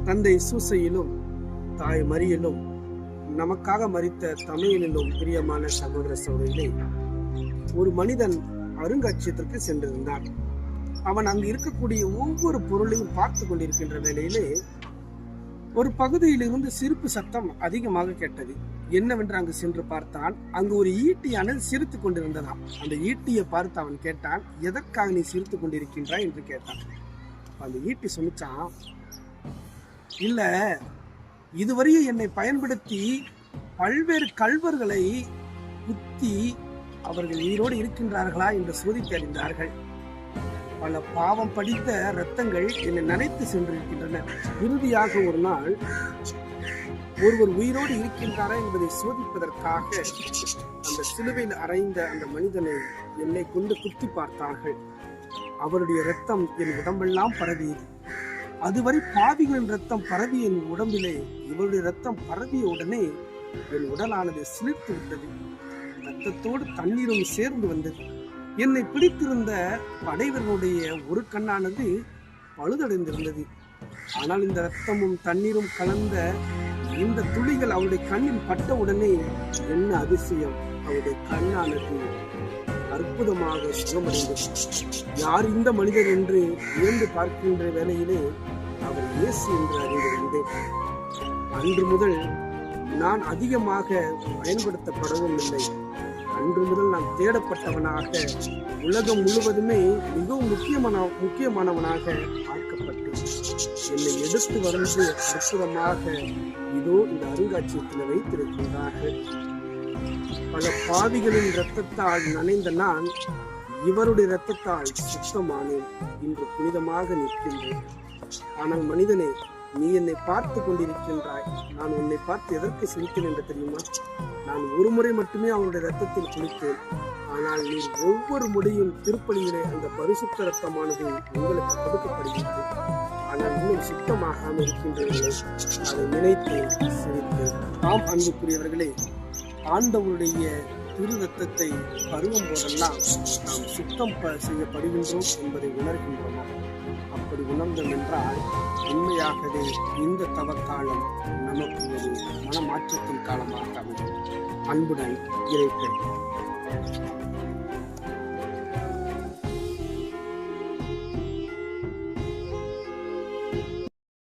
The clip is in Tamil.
தந்தை சூசையிலும் தாய் மரியிலும் நமக்காக மரித்த தமிழிலும் பிரியமான சகோதர சகோதரிகளே, ஒரு மனிதன் அருங்காட்சியகத்திற்கு சென்றிருந்தான். அவன் அங்கு இருக்கக்கூடிய ஒவ்வொரு பொருளையும் பார்த்து கொண்டிருக்கின்ற வேளையிலே ஒரு பகுதியிலிருந்து சிரிப்பு சத்தம் அதிகமாக கேட்டது. என்னவென்று அங்கு சென்று பார்த்தான். அங்கு ஒரு ஈட்டியானது சிரித்துக் கொண்டிருந்ததாம். அந்த ஈட்டியை பார்த்து அவன் கேட்டான், எதற்காக நீ சிரித்துக் கொண்டிருக்கின்றாய் என்று கேட்டான். அந்த ஈட்டி சொன்னான், இல்ல, இதுவரையும் என்னை பயன்படுத்தி பல்வேறு கள்வர்களை குத்தி அவர்கள் உயிரோடு இருக்கின்றார்களா என்று சோதித்து அறிந்தார்கள். பல பாவம் படித்த இரத்தங்கள் என்னை நனைத்து சென்றிருக்கின்றன. இறுதியாக ஒரு நாள் ஒருவர் உயிரோடு இருக்கின்றாரா என்பதை சோதிப்பதற்காக அந்த சிலுவையில் அறைந்த அந்த மனிதனை என்னை கொண்டு குத்தி பார்த்தார்கள். அவருடைய இரத்தம் என் உடம்பெல்லாம் பரவியது. அதுவரை பாவிகளின் இரத்தம் பரவிய என் உடம்பிலே இவருடைய இரத்தம் பரவிய உடனே என் உடலானது சிலிர்த்து விட்டது. இரத்தத்தோடு தண்ணீரும் சேர்ந்து வந்தது. என்னை பிடித்திருந்த படைவர்களுடைய ஒரு கண்ணானது பழுதடைந்திருந்தது. ஆனால் இந்த இரத்தமும் தண்ணீரும் கலந்த இந்த துளிகள் அவருடைய கண்ணில் பட்ட உடனே என்ன அதிசயம், அவருடைய கண்ணானது அற்புதமாக சுகமடைந்தது. யார் இந்த மனிதர் என்று வியந்து பார்க்கின்ற வேளையிலே அவர் இயேசு என்று அறிந்திருந்தேன். அன்று முதல் நான் அதிகமாக பயன்படுத்தப்படவும் இல்லை. அன்று முதல் நான் தேடப்பட்டவனாக, உலகம் முழுவதுமே மிகவும் முக்கியமானவனாக ஆக்கப்பட்டேன். என்னை எடுத்து வந்து அற்புதமாக இதோ இந்த அருங்காட்சியகத்தில் வைத்திருக்கின்றார்கள். பல பாவிகளின் இரத்தத்தால் நனைந்த நான் இவருடைய இரத்தத்தால் சுத்தமானேன். இன்று புனிதமாக நிற்கின்றேன். ஆனால் மனிதனே, நீ என்னை பார்த்து கொண்டிருக்கின்றாய். நான் உன்னை பார்த்து எதற்கு சிரித்தேன் என்று தெரியுமா? நான் ஒரு முறை மட்டுமே அவருடைய இரத்தத்தில் குளித்தேன். ஆனால் நீ ஒவ்வொரு முறையும் திருப்பலியிலே அந்த பரிசுத்த இரத்தமானது உங்களுக்கு கொடுக்கப்படுகிறது. ஆனால் இன்னும் சுத்தமாகாமல் இருக்கின்றீர்களே, அதை நினைத்து சிரித்தேன். ஆம் அன்புக்குரியவர்களே, ஆண்டவருடைய திரு ரத்தத்தை பருகும் போதெல்லாம் நாம் சுத்தம் செய்யப்படுகின்றோம் என்பதை உணர்கின்றோம். அப்படி உணர்ந்தோம் என்றால் உண்மையாகவே இந்த தவக்காலம் நமக்கு ஒரு மனமாற்றத்தின் காலமாக அமையும். அன்புடன் இறைப்பேன்.